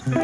Hello,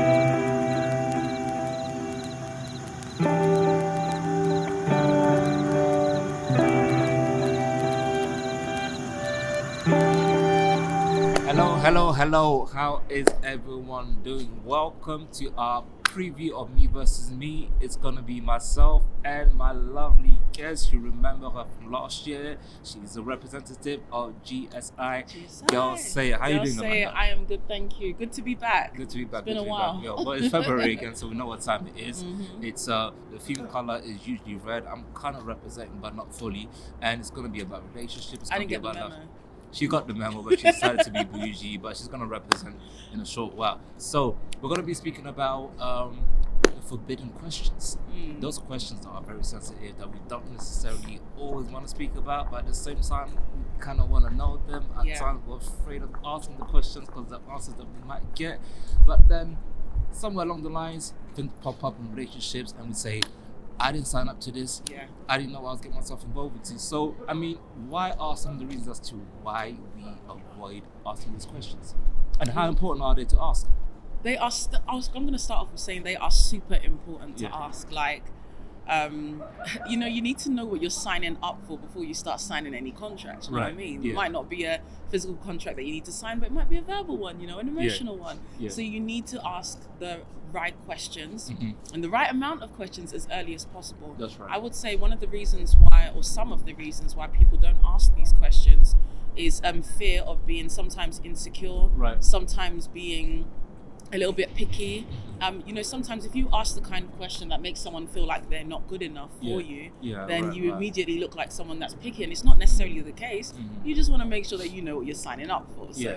hello, hello. How is everyone doing? Welcome to our preview of Me versus Me. It's gonna be myself and my lovely guest. You remember her from last year. She's a representative of GSI. Girl, say it. How you doing, say Amanda? I am good, thank you. Good to be back. Good to be back. It's been good a to be while. Back. Yo, but it's February again, so we know what time it is. Mhm. It's the theme color is usually red. I'm kind of representing, but not fully. And it's gonna be about relationships. It's I gonna didn't be get the about memo. love. She got the memo, but she decided to be bougie, but she's going to represent in a short while. So we're going to be speaking about the forbidden questions. Those questions that are very sensitive, that we don't necessarily always want to speak about, but at the same time, we kind of want to know them. At times, we're afraid of asking the questions because the answers that we might get. But then, somewhere along the lines, things pop up in relationships, and we say, I didn't sign up to this. Yeah. I didn't know I was getting myself involved into. So, I mean, why are some of the reasons as to why we avoid asking these questions? And how important are they to ask? They are. I'm going to start off with saying they are super important to Yeah. ask. Like, you need to know what you're signing up for before you start signing any contracts. You know what I Right, mean? yeah. It might not be a physical contract that you need to sign, but it might be a verbal one. An emotional one. Yeah. So you need to ask the right questions Mhm. and the right amount of questions as early as possible. That's right. I would say one of the reasons why, or some of the reasons why people don't ask these questions is fear of being sometimes insecure, Right. sometimes being a little bit picky. Sometimes if you ask the kind of question that makes someone feel like they're not good enough for you, then right, you right. immediately look like someone that's picky, and it's not necessarily the case. Mhm. You just want to make sure that you know what you're signing up for. So, Yeah.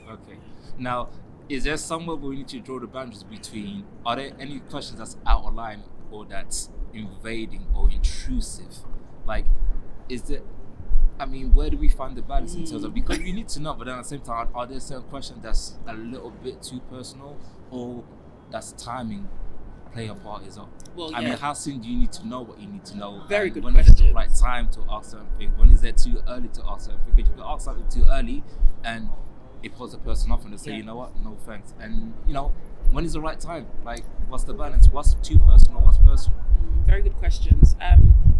Okay. Now, is there somewhere where we need to draw the boundaries between, are there any questions that's out of line or that's invading or intrusive? Like, is there, I mean, where do we find the balance in terms of, because we need to know, but then at the same time, are there certain questions that's a little bit too personal, or that's timing play a part as well? Well, I mean, how soon do you need to know what you need to know? Very And good when is it the questions. right time to ask certain things? When is it too early to ask certain things? Because you can ask something too early and it puts the person off and they say, Yeah. you know what, no thanks. And, when is the right time? Like, what's the balance? What's too personal? What's personal? Very good questions.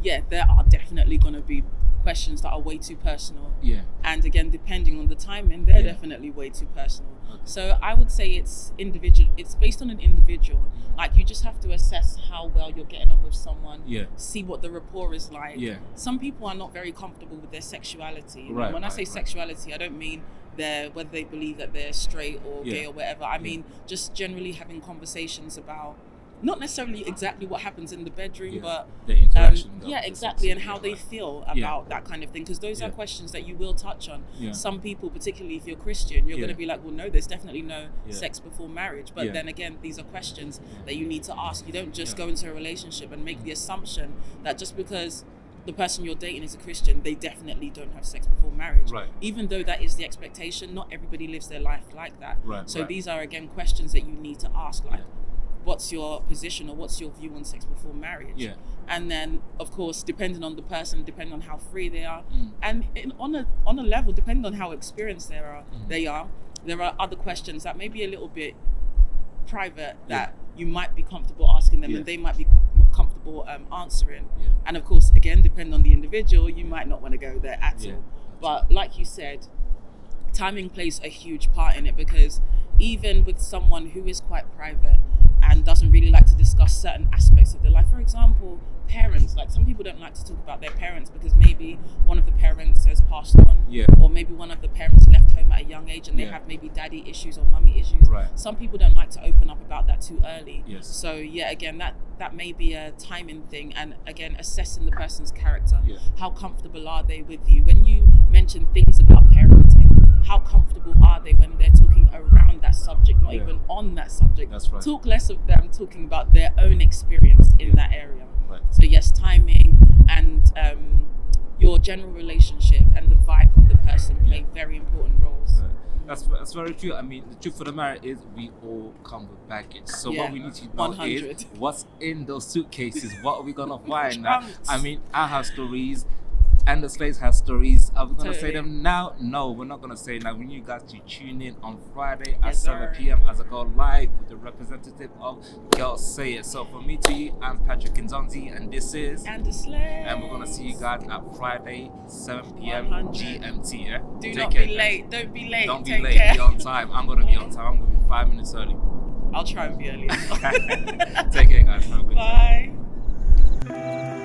There are definitely going to be questions that are way too personal. Yeah. And again, depending on the timing, they're Yeah. definitely way too personal. Okay. So I would say it's individual. It's based on an individual. Like, you just have to assess how well you're getting on with someone. Yeah. See what the rapport is like. Yeah. Some people are not very comfortable with their sexuality. Right, When I right, say right. sexuality, I don't mean whether they believe that they're straight or Yeah. gay or whatever. I mean just generally having conversations about not necessarily exactly what happens in the bedroom, Yeah. but The interaction. exactly, and how they Right. feel Yeah. about that kind of thing, because those Yeah. are questions that you will touch on. Yeah. Some people, particularly if you're Christian, you're Yeah. going to be like, well, no, there's definitely no Yeah. sex before marriage. But Yeah. then again, these are questions Yeah. that you need to ask. You don't just Yeah. go into a relationship and make the assumption that just because the person you're dating is a Christian, they definitely don't have sex before marriage. Right. Even though that is the expectation, not everybody lives their life like that. Right, So right. these are, again, questions that you need to ask, like, Yeah. what's your position or what's your view on sex before marriage? Yeah. And then, of course, depending on the person, depending on how free they are, Mm. and on a level, depending on how experienced there are other questions that may be a little bit private that you might be comfortable asking them, Yeah. and they might be comfortable answering. Yeah. And of course, again, depending on the individual, you might not want to go there at Yeah. all. But like you said, timing plays a huge part in it, because even with someone who is quite private and doesn't really like to discuss certain aspects of their life, for example, parents, like some people don't like to talk about their parents because maybe one of the parents has passed on, Yeah. or maybe one of the parents left home at a young age and they Yeah. have maybe daddy issues or mummy issues. Right. Some people don't like to open up about that too early. Yes. So again, that may be a timing thing, and again, assessing the person's character. Yeah. How comfortable are they with you? When you mention things about parenting, how comfortable are they when they're talking around that subject, not Yeah. even on that subject? That's right. Talk less of them talking about their own experience in Yeah. that area. Right. So yes, timing and your general relationship and the vibe of the person play very important roles. Right. That's very true. I mean, the truth of the matter is we all come with baggage. So Yeah. what we need to know 100. is what's in those suitcases. What are we gonna find? Now, Trunks. I mean, I have stories. And the Slates has stories. Are we going to say Totally. them now? No, we're not going to say now. We need you guys to tune in on Friday at Yes, 7 sir. p.m. as I go live with the representative of Girls Say It. So for me to you, I'm Patrick Nzonzi, and this is... And the Slay. And we're going to see you guys at Friday, 7 p.m. 100. GMT, yeah? Do Take not care, be guys. late. Don't be late. Don't be Take late. care. Be on time. I'm going to be on time. I'm going to be 5 minutes early. I'll try and be early as well. Take care, guys. Have a good time. Bye.